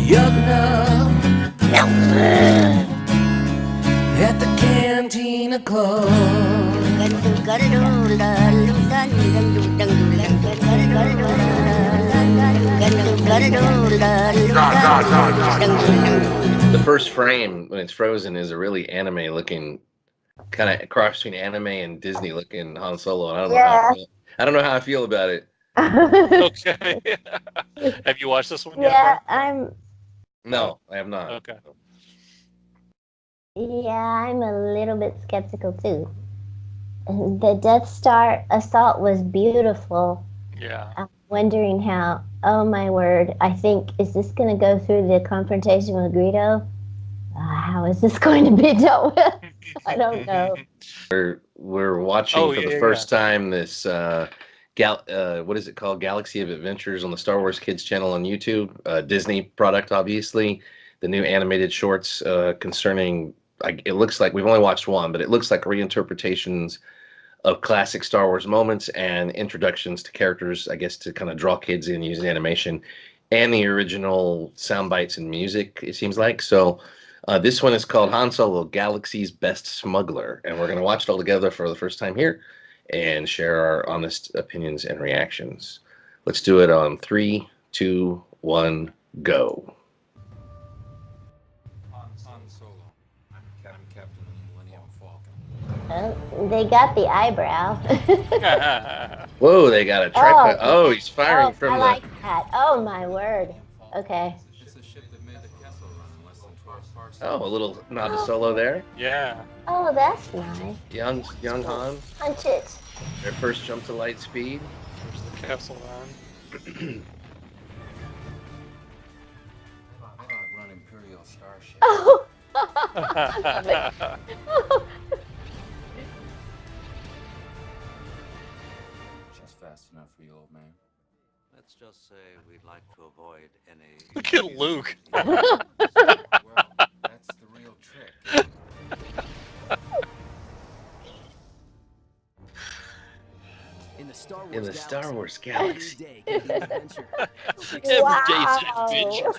Yugna at the Cantina Club. The first frame when it's frozen is a really anime looking, kind of cross between anime and Disney looking Han Solo. And I don't know how I feel about it. Okay. Have you watched this one yet? Yeah, No, I have not. Okay. I'm a little bit skeptical too. The Death Star assault was beautiful. Yeah. I'm wondering how. Oh my word! I think, is this going to go through the confrontation with Greedo? How is this going to be dealt with? I don't know. We're watching for the first time this what is it called? Galaxy of Adventures on the Star Wars Kids channel on YouTube. Disney product, obviously. The new animated shorts concerning, it looks like, we've only watched one, but it looks like reinterpretations of classic Star Wars moments and introductions to characters, I guess, to kind of draw kids in using animation and the original sound bites and music, it seems like. So this one is called Han Solo, Galaxy's Best Smuggler. And we're going to watch it all together for the first time here and share our honest opinions and reactions. Let's do it on 3, 2, 1, go. Han Solo. I'm Captain of the Millennium Falcon. They got the eyebrow. Whoa, they got a tripod. Oh, he's firing from I like that. Oh my word. Okay. It's a ship that made the Kessel Run in less than 12 parsecs. Oh, a little nod to Solo there. Yeah. Oh, that's nice. Young Han. Punch it. Their first jump to light speed. There's the Kessel Run. They outrun Imperial starships. Oh. Just fast enough for you, old man. Let's just say we'd like to avoid any... Look at Luke. Well, that's the real trick. In In the Star Wars galaxy. Every day's Wow. an adventure.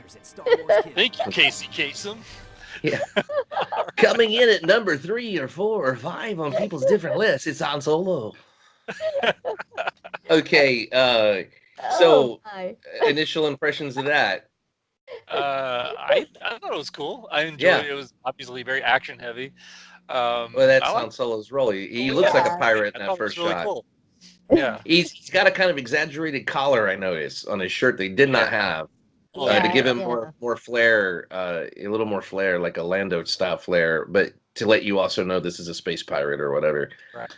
Thank you, Casey Kasem. Yeah. Coming in at number 3 or 4 or 5 on people's different lists, it's Han Solo. Okay, so initial impressions of that. I thought it was cool. I enjoyed it. It was obviously very action heavy. Well, that's Han Solo's role. He looks like a pirate in that first really shot. Cool. Yeah. He's got a kind of exaggerated collar, I noticed, on his shirt they did not have. To give him more flair, a little more flair, like a Lando style flair, but to let you also know this is a space pirate or whatever. Right.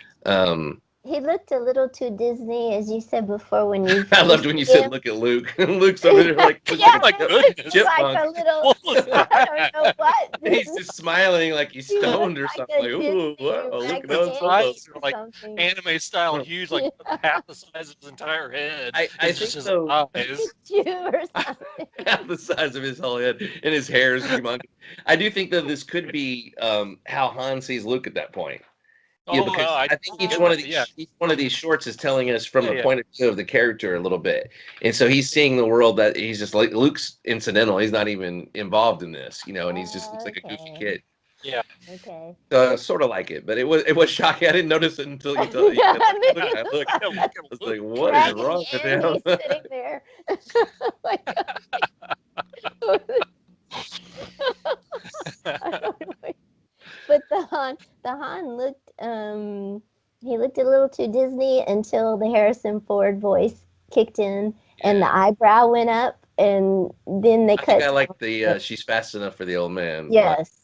He looked a little too Disney, as you said before. When you, I loved when you said, "Look at Luke." Luke's over there like, my goodness. like a little. I don't know what. He's just smiling like he's stoned or something. Like, ooh, whoa, look at those eyes are like anime style, huge, like half the size of his entire head. I think so. Half the size of his whole head, and his hair is humongous. I do think that this could be how Han sees Luke at that point. Yeah, because I think each one of these shorts is telling us from the point of view of the character a little bit, and so he's seeing the world that he's just like Luke's incidental. He's not even involved in this, and he's just looks like a goofy kid. Yeah. Okay. Sort of like it, but it was shocking. I didn't notice it until you told me. I was like, what is wrong with him? He's sitting there. But the Han looked he looked a little too Disney until the Harrison Ford voice kicked in and the eyebrow went up, and then they cut. I like the she's fast enough for the old man. Yes.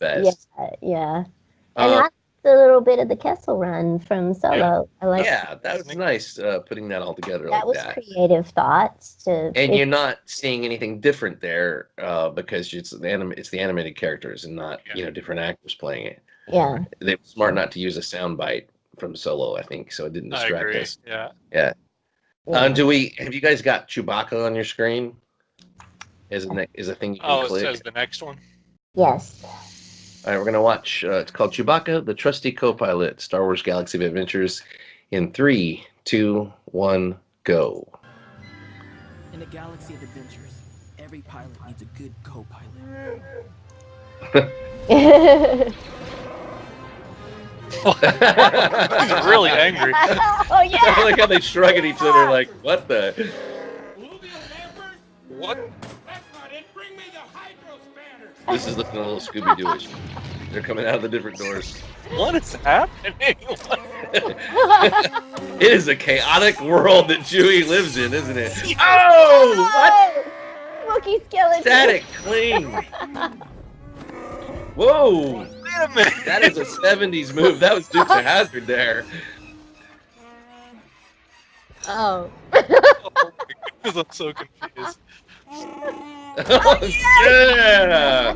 Yeah. And I liked a little bit of the Kessel Run from Solo. I like. Yeah, that was nice putting that all together. That like was creative thoughts and you're not seeing anything different there because it's the animated characters and not different actors playing it. Yeah. They were smart not to use a sound bite from Solo, I think, so it didn't distract us. Yeah. Have you guys got Chewbacca on your screen? Is a thing you can click? It says the next one. Yes. All right, we're gonna watch. It's called Chewbacca, the Trusty Co-Pilot, Star Wars Galaxy of Adventures. In 3, 2, 1, go. In a galaxy of adventures, Every pilot needs a good co-pilot. He's really angry. Oh yeah. I like how they shrug at each other like, what the? What? That's not it. Bring me the hydro spanners. This is looking a little Scooby-Doo-ish. They're coming out of the different doors. What is happening? It is a chaotic world that Chewie lives in, isn't it? Oh! What? Wookiee skeleton. Static cling. Whoa! Wait a minute. That is a 70s move. That was Dukes of Hazzard there. Oh. Oh my goodness, I'm so confused. Oh, yeah!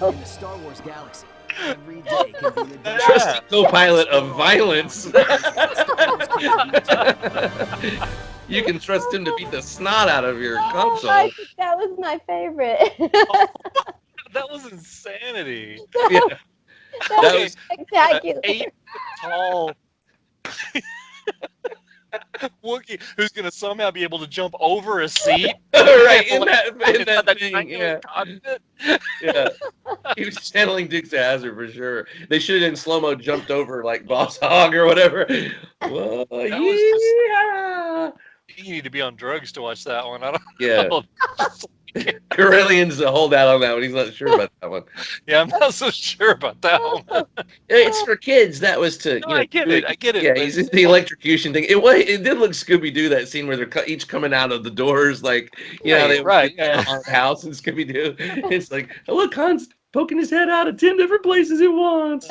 In the Star Wars galaxy, every day can be an adventure. Trusty co-pilot of violence. You can trust him to beat the snot out of your console. I think that was my favorite. That was insanity. Yeah. that was- was spectacular. 8 tall Wookiee who's gonna somehow be able to jump over a seat. Right, in that thing, triangular yeah. cockpit. Yeah. He was channeling Dukes of Hazzard for sure. They should have in slow-mo jumped over like Boss Hog or whatever. Whoa, was yeah. You need to be on drugs to watch that one. I don't Yeah. know. Corellian's a holdout on that one. He's not sure about that one. Yeah, I'm not so sure about that one. It's for kids. That was to, No, you know. I get it. I get it. Yeah, but- he's the electrocution thing. It did look Scooby-Doo, that scene where they're each coming out of the doors, like, you know, they Right, in a haunted house and Scooby-Doo. It's like, oh, look, Han's poking his head out of 10 different places at once.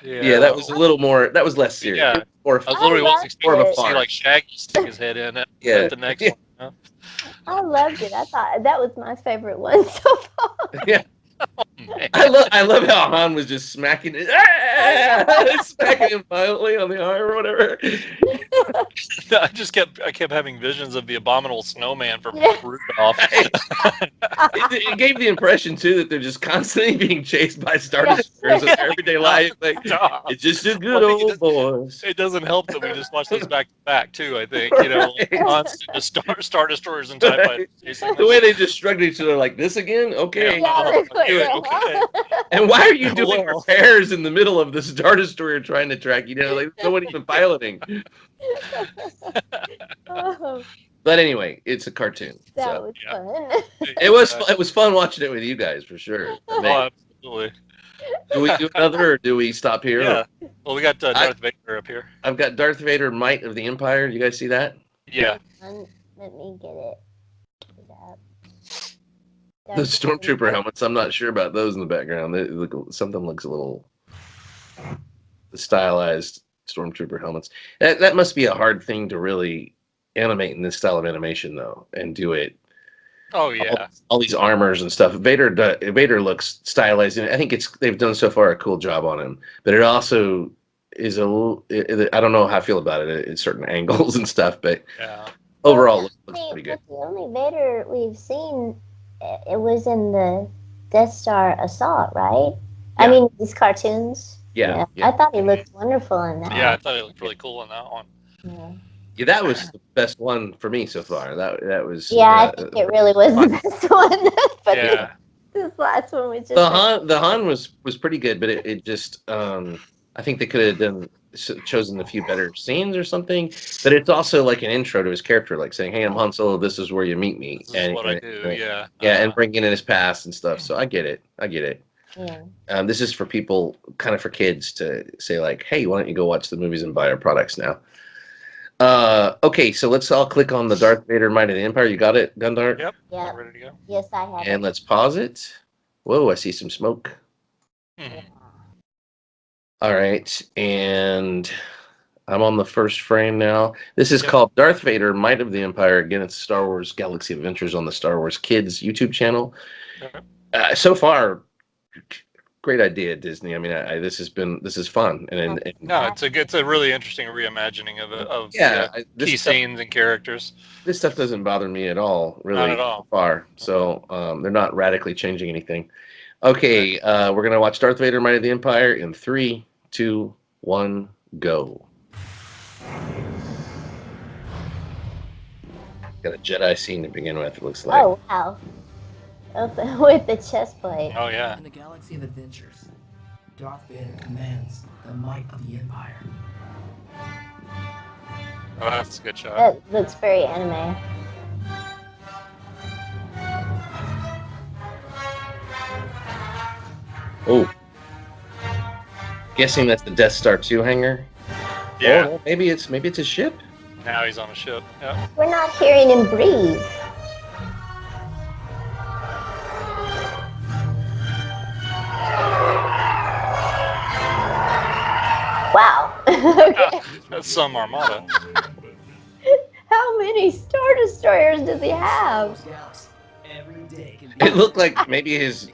Yeah, that was a little more. That was less serious. Yeah. It was more I fun. literally was expecting More of a to see farm. like Shaggy stick his head in it. Yeah. At the next Yeah. one. You know? I loved it. I thought that was my favorite one so far. Yeah. Oh, man. I love how Han was just smacking it, smacking him violently on the arm or whatever. I kept having visions of the abominable snowman from Yeah. Rudolph. It gave the impression too that they're just constantly being chased by Star Yeah. Destroyers in their everyday life. Like, it's just a good Well, I think old boys. It doesn't help that we just watched those back to back too. I think you know, Right. constant just Star Destroyers and TIE fighters chasing The way they just shrugged at each other like this again? Okay. Yeah, that's what- do it. yeah. Okay. And why are you doing Well. repairs in the middle of the Star Destroyer trying to track you down? Like no one even piloting. Oh, But anyway, it's a cartoon. that So was yeah. fun. it was fun watching it with you guys for sure. I mean, Oh, absolutely. do we do another or do we stop here? Yeah. Well, we got Darth Vader up here. I've got Darth Vader, Might of the Empire. You guys see that? Yeah. Let me get it. The stormtrooper helmets. I'm not sure about those in the background. They look, something looks a little stylized stormtrooper helmets. That must be a hard thing to really animate in this style of animation, though, and do it. Oh yeah. All these armors and stuff. Vader looks stylized, and I think they've done so far a cool job on him. But it also is a little. I don't know how I feel about it at certain angles and stuff, but Yeah. overall it looks pretty good. The only Vader we've seen, it was in the Death Star assault, right? I Yeah. mean, these cartoons. Yeah. I thought he looked wonderful in that. Yeah, I thought it looked really cool in that one. Yeah. Yeah, that was the best one for me so far. That was. Yeah, I think it really was the best one. But Yeah. this last one was just. The Han was pretty good, but it just I think they could have chosen a few better scenes or something. But it's also like an intro to his character, like saying, "Hey, I'm Han Solo. This is where you meet me." This is what I do. Yeah. and bringing in his past and stuff. So I get it. Yeah. This is for people, kind of for kids to say like, "Hey, why don't you go watch the movies and buy our products now?" Okay, so let's all click on the Darth Vader Might of the Empire. You got it, Gundart? Yep. Yeah. I'm ready to go. Yes, I have. And let's pause it. Whoa, I see some smoke. Mhm. All right, and I'm on the first frame now. This is Yep. called Darth Vader Might of the Empire. Again, it's Star Wars Galaxy Adventures on the Star Wars Kids YouTube channel. Okay. So far, great idea, Disney. I mean, this is fun, and No, it's a really interesting reimagining of yeah, key scenes and characters. this stuff doesn't bother me at all, really, Not at all. so far. So they're not radically changing anything. Okay, we're gonna watch Darth Vader: Might of the Empire in 3, 2, 1, go. Got a Jedi scene to begin with, it looks like. Oh, wow. With the chest plate. Oh yeah. In the galaxy of adventures, Darth Vader commands the might of the Empire. Oh, that's a good shot. That looks very anime. Oh. Guessing that's the Death Star 2 hangar? Yeah. Oh, maybe it's a ship? Now he's on a ship. Yeah. We're not hearing him breathe. Wow. Okay. That's some armada. How many Star Destroyers does he have? Every day can be It looked like maybe his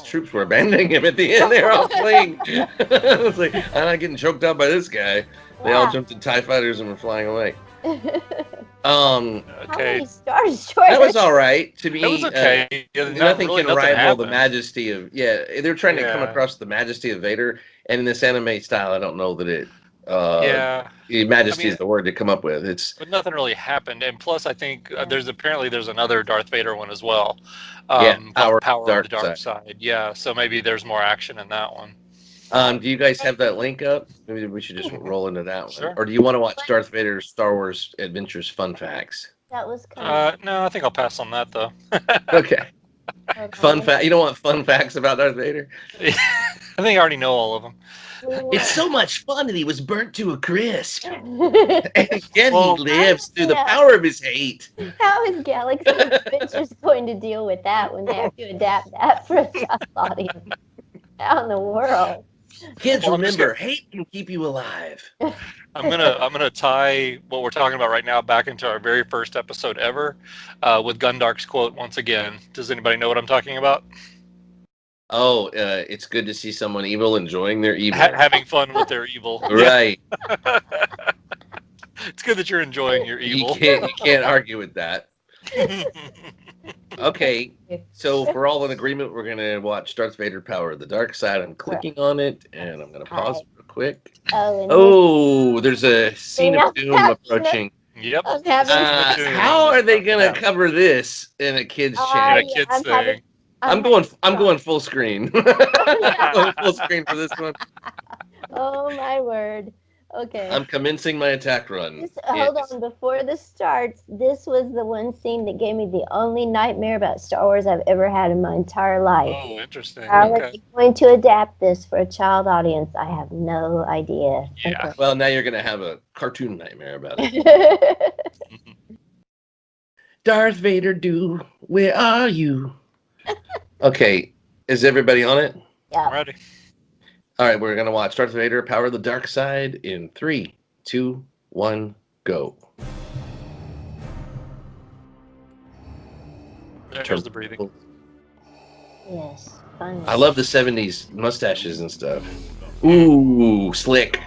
troops were abandoning him at the end. They were all fleeing. I was like, I'm not getting choked out by this guy. They all jumped in TIE fighters and were flying away. How Okay. many Star Destroyers? That was all right to me. It was okay. Nothing Really, can rival the happened. majesty of. Yeah, they're trying to come Yeah. across the majesty of Vader, and in this anime style, I don't know that it. Yeah. Majesty I mean, is the word to come up with. It's But nothing really happened, and plus, I think there's another Darth Vader one as well. Yeah, called Power Power of of the Dark Side. Yeah, so maybe there's more action in that one. Do you guys have that link up? Maybe we should just roll into that one. Sure. Or do you want to watch Darth Vader's Star Wars Adventures Fun Facts? That was kind No, I think I'll pass on that though. Okay. of Fun fact. You don't want fun facts about Darth Vader? I think I already know all of them. It's so much fun that he was burnt to a crisp. How And yet Well- he lives through the Yeah. power of his hate. is Galaxy of Adventures going to deal with that when they have to adapt that for a child audience? How in the world? Kids, Well, I'm just remember, hate can keep you alive. I'm gonna tie what we're talking about right now back into our very first episode ever, with Gundark's quote once again. Does anybody know what I'm talking about? Oh, it's good to see someone evil enjoying their evil. Having fun with their evil. Right. It's good that you're enjoying your evil. You can't argue with that. Okay, so if we're all in agreement, we're gonna watch Darth Vader Power of the Dark Side. I'm clicking on it, and I'm gonna pause real quick. Oh, and Oh, there's a scene of doom Yeah. approaching. Yep. I'm having Splatoon. How are they gonna Yeah. cover this in a kids Oh, channel? a kids I'm thing. having- I'm going full screen. I'm going full screen for this one. Oh my word. Okay. I'm commencing my attack run. Just hold Yes. on, before this starts, this was the one scene that gave me the only nightmare about Star Wars I've ever had in my entire life. Oh, interesting. How are Okay. they going to adapt this for a child audience? I have no idea. Yeah. Well, now you're gonna have a cartoon nightmare about it. Okay. Darth Vader, where are you? Okay, is everybody on it? Yeah. I'm ready. All right, we're gonna watch Darth Vader: Power of the Dark Side in 3, 2, 1, go. There's the breathing. Yes. Fun. I love the 70s mustaches and stuff. Ooh, slick.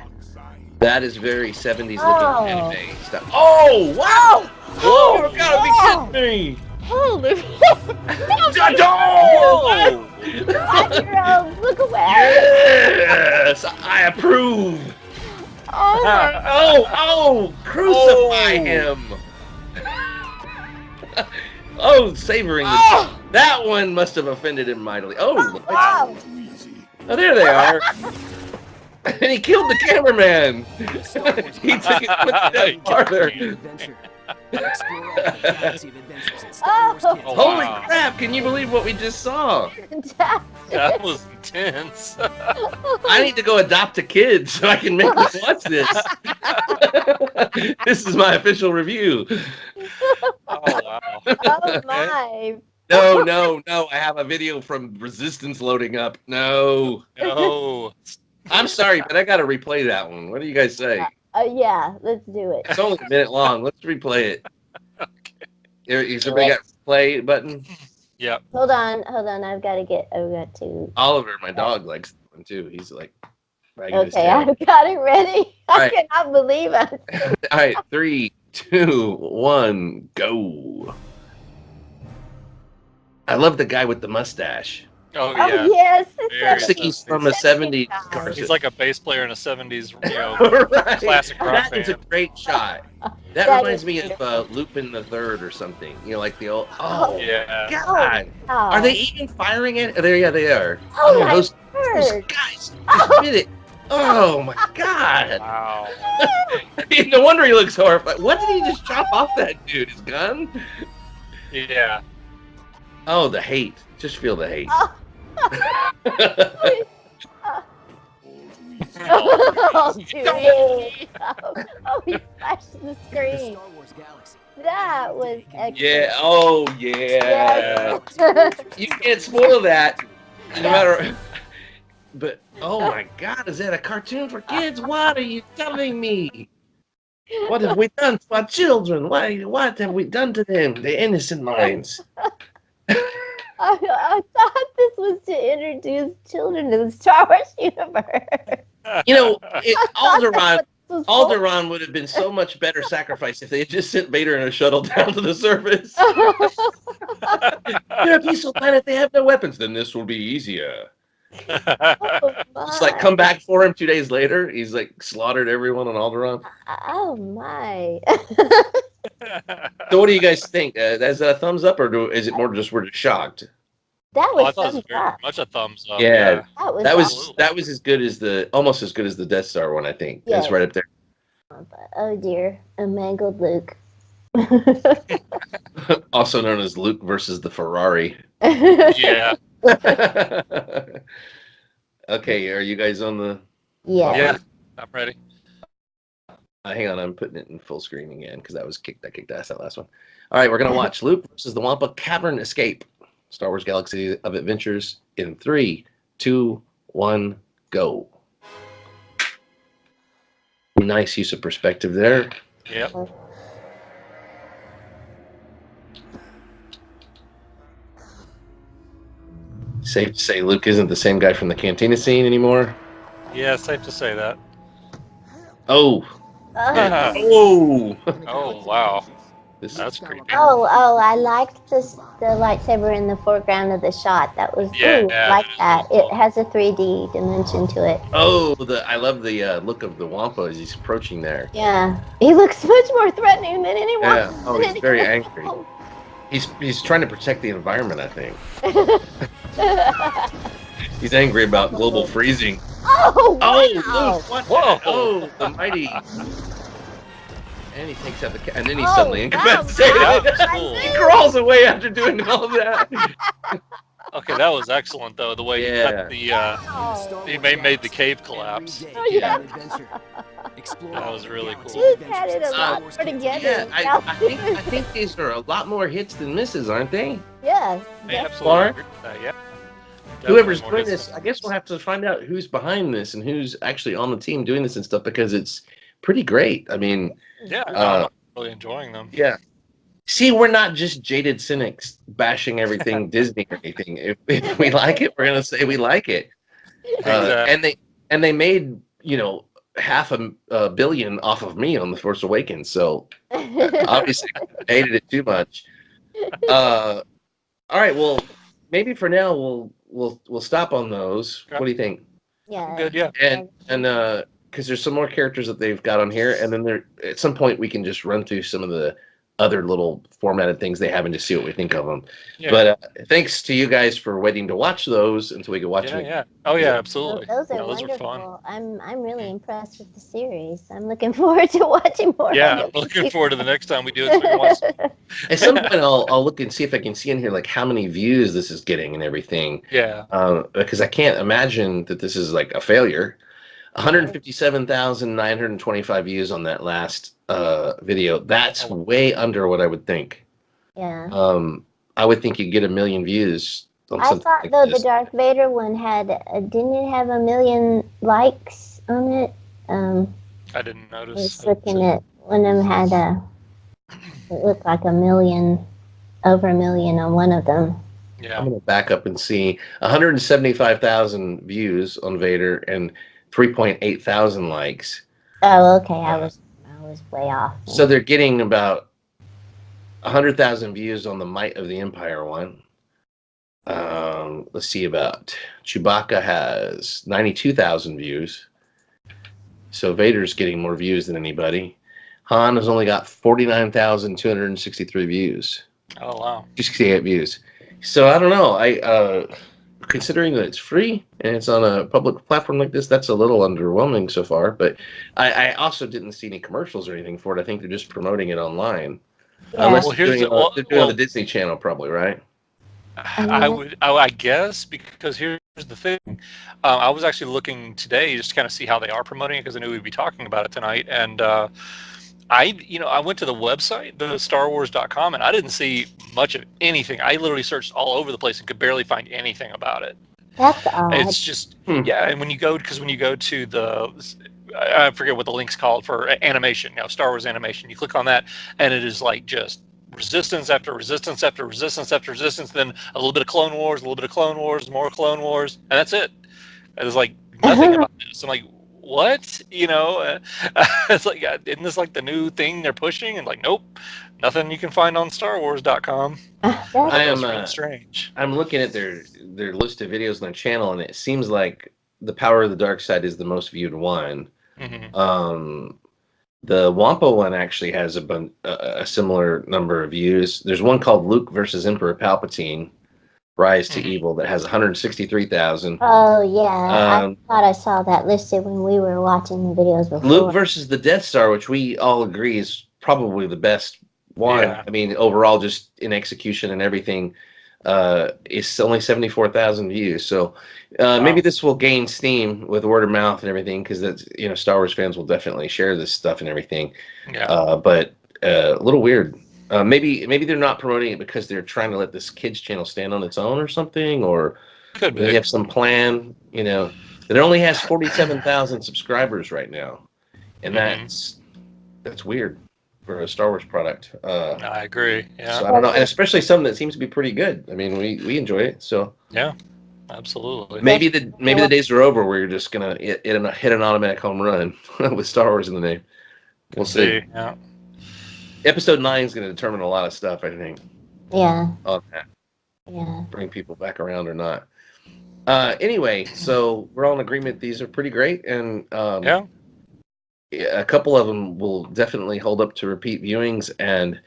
That is very 70s looking anime stuff. Oh, wow! Oh, you gotta be kidding me! Holy Oh! 5-year-olds, look away! Yes, I approve. Oh my Oh, crucify Oh. him. Oh, savoring the that one must have offended him mightily. Oh, wow. oh, there they are. And he killed the cameraman. Star Wars He took it one step farther. adventure. Explore all the galaxy of adventures at Star Wars Kids. Oh, Holy wow. crap, can you believe what we just saw? That was intense. I need to go adopt a kid so I can make them watch this. This is my official review. Oh wow. Oh my. No, I have a video from Resistance loading up. No. No. I'm sorry, but I got to replay that one. What do you guys say? Yeah, let's do it. It's only a minute long. Let's replay it. Is everybody got play button? Yep. Hold on. I've got to. Oliver, my dog, likes that one too. He's like, wagging his Okay, tail. I've got it ready. All I right. cannot believe it. All right, 3, 2, 1, go. I love the guy with the mustache. Oh Oh yeah. yes, Very Like he's from a 70s. 70s cartoon. He's like a bass player in a 70s, Right. classic rock That is a band. great shot. That That reminds is me of Lupin the Third or something. You know, like the old. Oh Yeah. God! Oh, Are they even firing it? There, yeah, they are. Oh, my those word. guys just did it. Oh my God! Wow. No wonder he looks horrified. What did he just chop off that dude? His gun? Yeah. Oh, the hate. Just feel the hate. Oh. Oh, Oh, Dewey. Oh, he flashed the The screen. Star Wars galaxy. That was excellent. Yeah. Oh yeah. You can't spoil that. No matter. But oh my God, is that a cartoon for kids? What are you telling me? What have we done to our children? What have we done to them? The innocent minds. I thought this was to introduce children to the Star Wars universe. You know, I thought that's what this was for. Alderaan would have been so much better sacrifice if they had just sent Vader in a shuttle down to the surface. They're a peaceful planet. They have no weapons. Then this will be easier. Oh, Just like my. come back for him 2 days later. He's like slaughtered everyone on Alderaan. Oh my. So what do you guys think? Is that a thumbs up, or is it more just we're just shocked? That Oh, I was thought it was thumbs very up. much a thumbs up. Yeah. That was awesome. That was as good as almost as good as the Death Star one, I think. Yeah. It's right up there. Oh dear, a mangled Luke. Also known as Luke versus the Ferrari. Yeah. Okay, are you guys on the? Yeah. Yeah. I'm ready. Hang on, I'm putting it in full screen again because that kicked ass, that last one. All right, we're gonna watch Luke versus the Wampa Cavern Escape, Star Wars Galaxy of Adventures in 3, 2, 1, go. Nice use of perspective there. Yep. Safe to say Luke isn't the same guy from the cantina scene anymore. Yeah, safe to say that. Oh, oh, Oh, wow. That's creepy. Oh, I liked the lightsaber in the foreground of the shot. That was Yeah, ooh, I like that that. is It has a 3D dimension to it. Oh, I love the look of the Wampa as he's approaching there. Yeah, he looks much more threatening than anyone. Yeah. Oh, he's very angry. He's trying to protect the environment, I think. He's angry about global freezing. Oh, wow. Oh, Luke, what? Whoa. Oh, the mighty. And he takes out the and then he's Oh, suddenly incapacitated. wow. That was cool. He crawls away after doing all that. Okay, that was excellent though. The way he Yeah. cut the Oh. he made the cave collapse. Oh, yeah. That was really cool. Luke had it a lot more together. Yeah, I think these are a lot more hits than misses, aren't they? Yes. I yes. absolutely agree with that, yeah. Whoever's Definitely more doing this, hits. I guess we'll have to find out who's behind this and who's actually on the team doing this and stuff because it's pretty great. I mean, Yeah, I'm really enjoying them. yeah. See, we're not just jaded cynics bashing everything Disney or anything. If we like it, we're gonna say we like it. Exactly. And they made $500 million off of me on The Force Awakens, so obviously I hated it too much. All right, well, maybe for now we'll stop on those. Okay. What do you think? Yeah. Good, yeah. And because there's some more characters that they've got on here, and then there at some point we can just run through some of the other little formatted things they have and just see what we think of them. Yeah. But thanks to you guys for waiting to watch those until we could watch them. Yeah. Oh yeah, absolutely. Those are Those wonderful. are fun. I'm really impressed with the series. I'm looking forward to watching more. Yeah, of I'm it. looking forward to the next time we do it. So we can watch some- At some point I'll look and see if I can see in here like how many views this is getting and everything. Yeah. Because I can't imagine that this is like a failure. 157,925 views on that last video. That's way under what I would think. Yeah. I would think you'd get 1 million views on I something thought like though this. the Darth Vader one had didn't it have 1 million likes on it? I didn't I notice. was looking at one of them had it looked like 1 million, over 1 million on one of them. Yeah. I'm gonna back up and see 175,000 views on Vader and 3.8 thousand likes. Oh, okay. I was way off. So they're getting about 100,000 views on the Might of the Empire one. Let's see, about Chewbacca has 92,000 views. So Vader's getting more views than anybody. Han has only got 49,263 views. Oh wow. 68 views. So I don't know. Considering that it's free and it's on a public platform like this, that's a little underwhelming so far. But I also didn't see any commercials or anything for it. I think they're just promoting it online. Yeah. Unless Well, they're doing, here's the- they're doing on the Disney Channel, probably, right? I guess, because here's the thing. I was actually looking today just to kind of see how they are promoting it, because I knew we'd be talking about it tonight. And I went to the website, the StarWars.com, and I didn't see much of anything. I literally searched all over the place and could barely find anything about it. That's odd. It's just yeah, and when you go to the, I forget what the link's called for animation, Star Wars animation. You click on that, and it is like just resistance after resistance after resistance after resistance. Then a little bit of Clone Wars, a little bit of Clone Wars, more Clone Wars, and that's it. There's like nothing about this. I'm like, what? It's like, isn't this like the new thing they're pushing? And like, nope, nothing you can find on StarWars.com. That's really strange. I'm looking at their list of videos on their channel, and it seems like the Power of the Dark Side is the most viewed one. Mm-hmm. The Wampa one actually has a similar number of views. There's one called Luke versus Emperor Palpatine, Rise to Evil, that has 163,000. Oh yeah, I thought I saw that listed when we were watching the videos before. Luke versus the Death Star, which we all agree is probably the best one. Yeah. I mean, overall, just in execution and everything, it's only 74,000 views. So maybe this will gain steam with word of mouth and everything, because that's Star Wars fans will definitely share this stuff and everything. Yeah. But a little weird. Maybe they're not promoting it because they're trying to let this kids channel stand on its own or something, or Could be. they have some plan. It only has 47,000 subscribers right now, and that's weird for a Star Wars product. I agree. Yeah. So I don't know, and especially something that seems to be pretty good. I mean, we enjoy it. So yeah, absolutely. maybe the days are over where you're just gonna hit an automatic home run with Star Wars in the name. We'll see. Yeah. Episode 9 is going to determine a lot of stuff, I think. Yeah. On that. Yeah. Bring people back around or not. Anyway, so we're all in agreement. These are pretty great, and a couple of them will definitely hold up to repeat viewings. And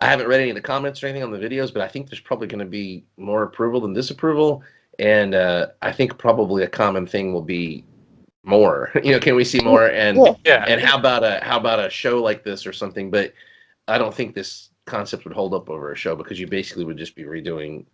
I haven't read any of the comments or anything on the videos, but I think there's probably going to be more approval than disapproval. And I think probably a common thing will be more. Can we see more? And and how about a show like this or something? But I don't think this concept would hold up over a show, because you basically would just be redoing.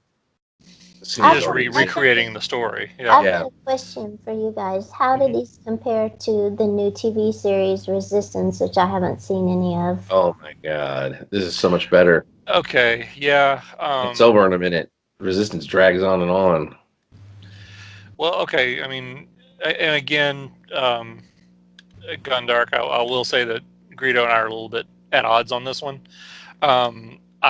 Just recreating the story. I have a question for you guys. How do these compare to the new TV series Resistance, which I haven't seen any of? Oh my God, this is so much better. Okay, yeah. It's over in a minute. Resistance drags on and on. Well, okay. I mean, and again, Gundark, I will say that Greedo and I are a little bit at odds on this one. I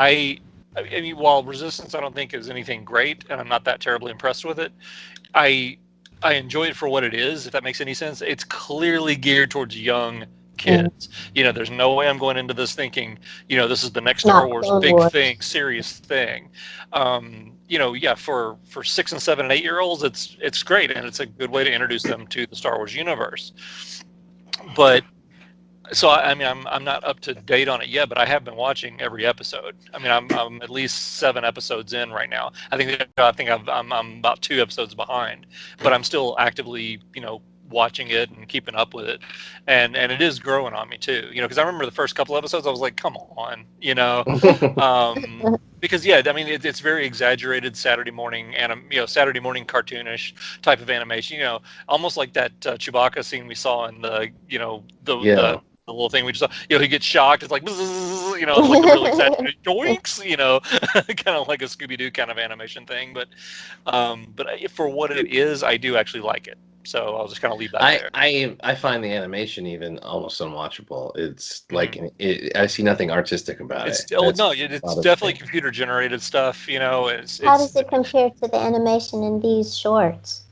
mean, while Resistance I don't think is anything great, and I'm not that terribly impressed with it, I enjoy it for what it is, if that makes any sense. It's clearly geared towards young kids. There's no way I'm going into this thinking, this is the next Star Wars big thing, serious thing. For 6 and 7 and 8 year olds, it's great, and it's a good way to introduce them to the Star Wars universe. But so I mean, I'm not up to date on it yet, but I have been watching every episode. I mean, I'm at least 7 episodes in right now. I think I'm about 2 episodes behind, but I'm still actively watching it and keeping up with it, and it is growing on me too. Because I remember the first couple episodes, I was like, come on, because I mean, it's very exaggerated Saturday morning Saturday morning cartoonish type of animation. Almost like that Chewbacca scene we saw in the the little thing we just saw, he gets shocked. It's like, it's like a really exaggerated doinks, kind of like a Scooby-Doo kind of animation thing. But for what it is, I do actually like it. So I'll just kind of leave that there. I find the animation even almost unwatchable. It's like I see nothing artistic about it. It's definitely computer generated stuff. How does it compare to the animation in these shorts?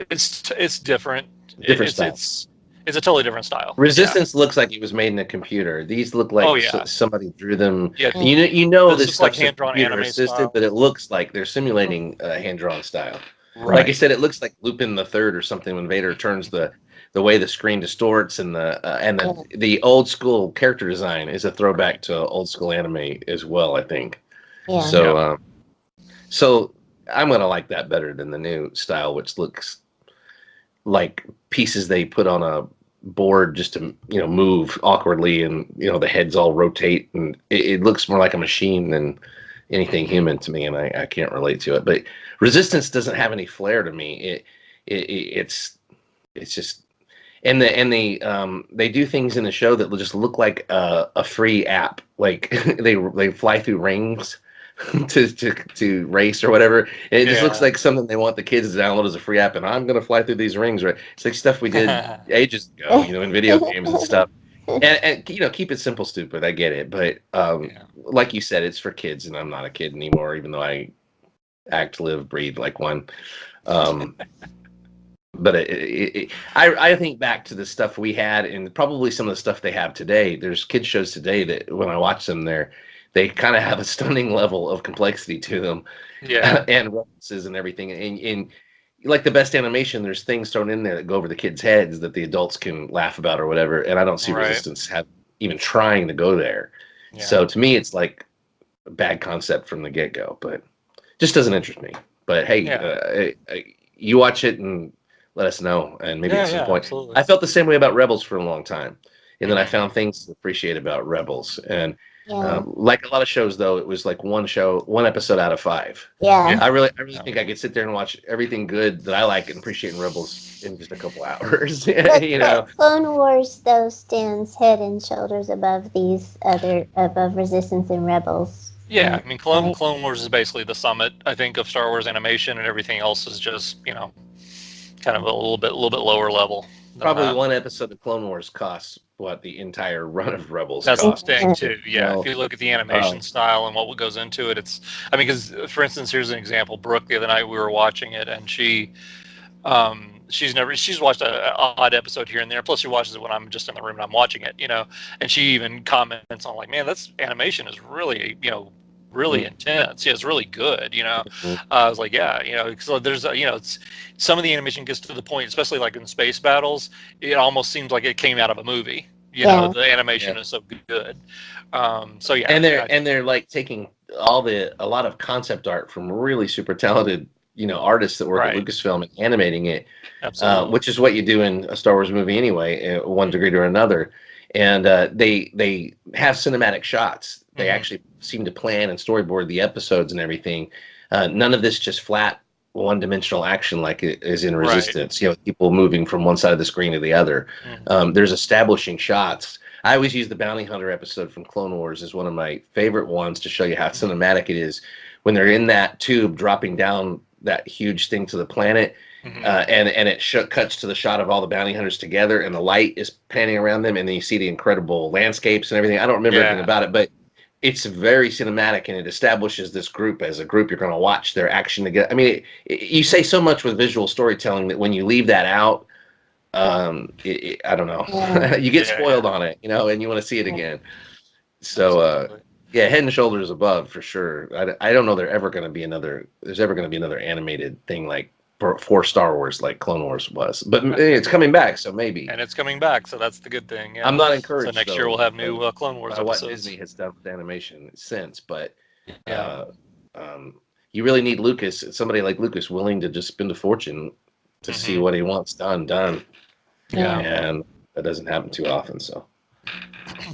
It's different. Different stuff. It's a totally different style. Resistance looks like it was made in a computer. These look like somebody drew them. Yeah. You know This this looks like stuff's hand-drawn computer anime assisted, style. but it looks like they're simulating hand-drawn style. Right. Like I said, it looks like Lupin the Third or something when Vader turns the way the screen distorts, and the old school character design is a throwback to old school anime as well, I think. Yeah. So so I'm gonna like that better than the new style, which looks like pieces they put on a board just to move awkwardly, and the heads all rotate, and it looks more like a machine than anything human to me, and I can't relate to it. But Resistance doesn't have any flair to me. It's just, and they do things in the show that just look like a free app, like they fly through rings to race or whatever. And it just looks like something they want the kids to download as a free app, and I'm gonna fly through these rings, right? It's like stuff we did ages ago, in video games and stuff. And keep it simple, stupid. I get it, but like you said, it's for kids, and I'm not a kid anymore, even though I act, live, breathe like one. But I think back to the stuff we had, and probably some of the stuff they have today. There's kids shows today that when I watch them, they kind of have a stunning level of complexity to them, and references and everything. And like the best animation, there's things thrown in there that go over the kids' heads that the adults can laugh about or whatever. And I don't see Resistance even trying to go there. Yeah. So to me, it's like a bad concept from the get-go, but just doesn't interest me. But hey, you watch it and let us know, and maybe at some point. Absolutely. I felt the same way about Rebels for a long time, and then I found things to appreciate about Rebels. And like a lot of shows, though, it was like one episode out of 5. Yeah. I really think I could sit there and watch everything good that I like and appreciate in Rebels in just a couple hours. But Clone Wars, though, stands head and shoulders above above Resistance and Rebels. Yeah, I mean, Clone Wars is basically the summit, I think, of Star Wars animation, and everything else is just, kind of a little bit lower level. Probably one episode of Clone Wars costs what the entire run of Rebels cost. That's the thing too. Yeah, if you look at the animation style and what goes into it, because for instance, here's an example. Brooke, the other night we were watching it, and she's watched an odd episode here and there. Plus, she watches it when I'm just in the room and I'm watching it, And she even comments on like, man, this animation is really, really intense. Yeah, it's really good. I was like, so there's it's some of the animation gets to the point, especially like in space battles, it almost seems like it came out of a movie. The animation is so good. So yeah, and they're like taking a lot of concept art from really super talented artists that work at Lucasfilm and animating it, which is what you do in a Star Wars movie anyway, one degree to another. And they have cinematic shots. They actually seem to plan and storyboard the episodes and everything. None of this just flat one-dimensional action like it is in Resistance. People moving from one side of the screen to the other. There's establishing shots. I always use the Bounty Hunter episode from Clone Wars as one of my favorite ones to show you how cinematic it is when they're in that tube dropping down that huge thing to the planet. And it cuts to the shot of all the bounty hunters together, and the light is panning around them, and then you see the incredible landscapes and everything. I don't remember anything about it, but it's very cinematic, and it establishes this group as a group you're going to watch their action together. I mean, you say so much with visual storytelling that when you leave that out, I don't know, you get spoiled on it, and you want to see it again. So, head and shoulders above for sure. I don't know there's ever going to be another animated thing like for Star Wars like Clone Wars was, but it's coming back, so maybe. And it's coming back, so that's the good thing. Yeah. I'm not encouraged. So next year we'll have new Clone Wars episodes. What Disney has done with animation since, but you really need somebody like Lucas, willing to just spend a fortune to see what he wants done. Yeah, and that doesn't happen too often. So.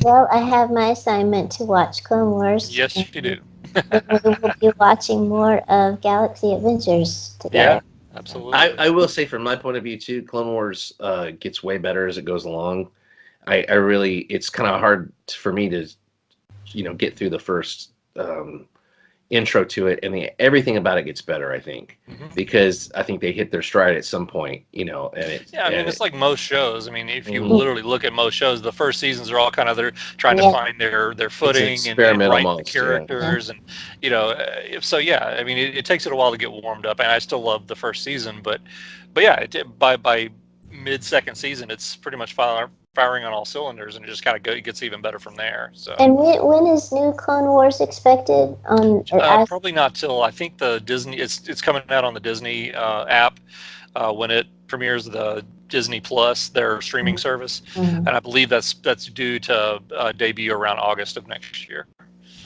Well, I have my assignment to watch Clone Wars. Yes, you do. We will be watching more of Galaxy Adventures together. Yeah. Absolutely. I will say, from my point of view too, Clone Wars gets way better as it goes along. I really, it's kind of hard for me to, get through the first intro to it, and everything about it gets better. I think because I think they hit their stride at some point. And it's like most shows. I mean, if you literally look at most shows, the first seasons are all kind of they're trying to find their footing and write the characters, and so I mean, it takes it a while to get warmed up, and I still love the first season, but by mid-second season, it's pretty much firing on all cylinders, and it just kind of gets even better from there. So. And when is new Clone Wars expected? Probably not till, I think, the Disney. It's coming out on the Disney app when it premieres the Disney Plus, their streaming service, and I believe that's due to debut around August of next year.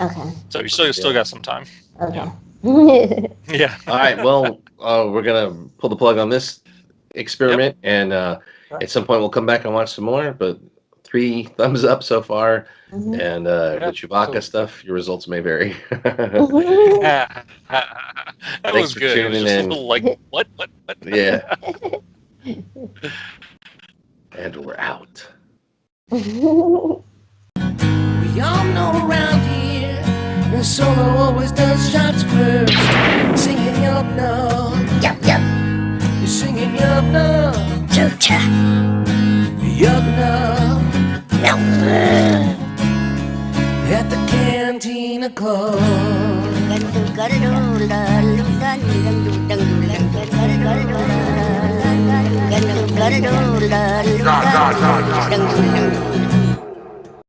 Okay. So you still got some time. Okay. Yeah. All right. Well, we're gonna pull the plug on this experiment, and at some point we'll come back and watch some more. But 3 thumbs up so far, and the Chewbacca stuff, your results may vary. That Thanks was for good. It was tuning just in. a little like what? Yeah. And we're out. We all know around here, the Solo always does shots first. Singing yup no, yup yup. You're singing yup no, cha-cha. Yup no, at the Cantina Club. God.